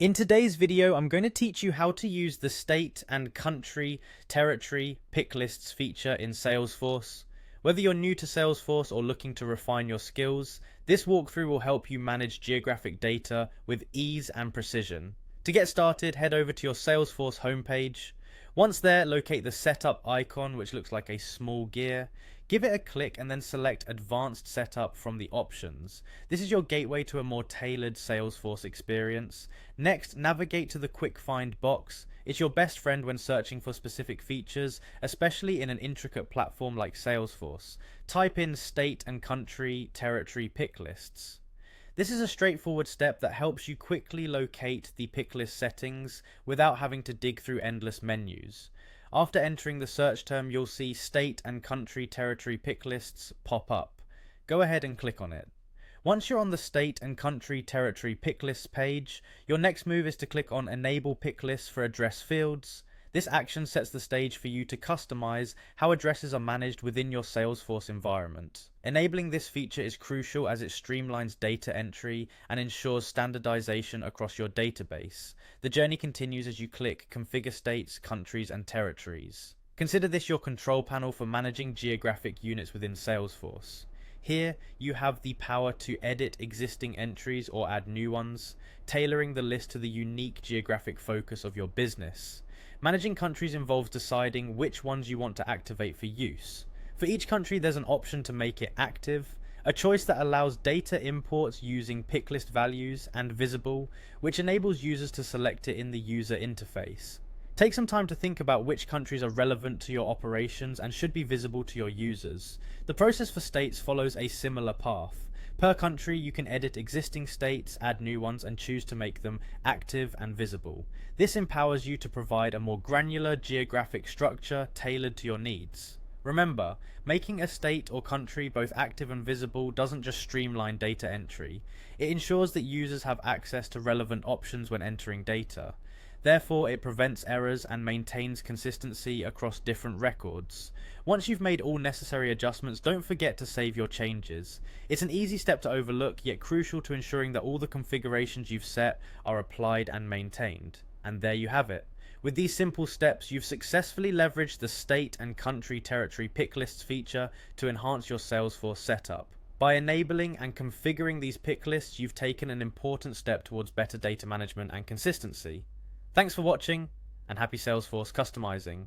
In today's video, I'm going to teach you how to use the state and country, territory, pick lists feature in Salesforce. Whether you're new to Salesforce or looking to refine your skills, this walkthrough will help you manage geographic data with ease and precision. To get started, head over to your Salesforce homepage. Once there, locate the setup icon, which looks like a small gear. Give it a click and then select Advanced Setup from the options. This is your gateway to a more tailored Salesforce experience. Next, navigate to the Quick Find box. It's your best friend when searching for specific features, especially in an intricate platform like Salesforce. Type in state and country, territory pick lists. This is a straightforward step that helps you quickly locate the picklist settings without having to dig through endless menus. After entering the search term, you'll see state and country territory picklists pop up. Go ahead and click on it. Once you're on the state and country territory picklists page, your next move is to click on Enable Picklists for address fields. This action sets the stage for you to customize how addresses are managed within your Salesforce environment. Enabling this feature is crucial as it streamlines data entry and ensures standardization across your database. The journey continues as you click Configure States, Countries, and Territories. Consider this your control panel for managing geographic units within Salesforce. Here, you have the power to edit existing entries or add new ones, tailoring the list to the unique geographic focus of your business. Managing countries involves deciding which ones you want to activate for use. For each country, there's an option to make it active, a choice that allows data imports using picklist values and visible, which enables users to select it in the user interface. Take some time to think about which countries are relevant to your operations and should be visible to your users. The process for states follows a similar path. Per country, you can edit existing states, add new ones, and choose to make them active and visible. This empowers you to provide a more granular geographic structure tailored to your needs. Remember, making a state or country both active and visible doesn't just streamline data entry. It ensures that users have access to relevant options when entering data. Therefore, it prevents errors and maintains consistency across different records. Once you've made all necessary adjustments, don't forget to save your changes. It's an easy step to overlook, yet crucial to ensuring that all the configurations you've set are applied and maintained. And there you have it. With these simple steps, you've successfully leveraged the state and country territory picklists feature to enhance your Salesforce setup. By enabling and configuring these picklists, you've taken an important step towards better data management and consistency. Thanks for watching, and happy Salesforce customizing.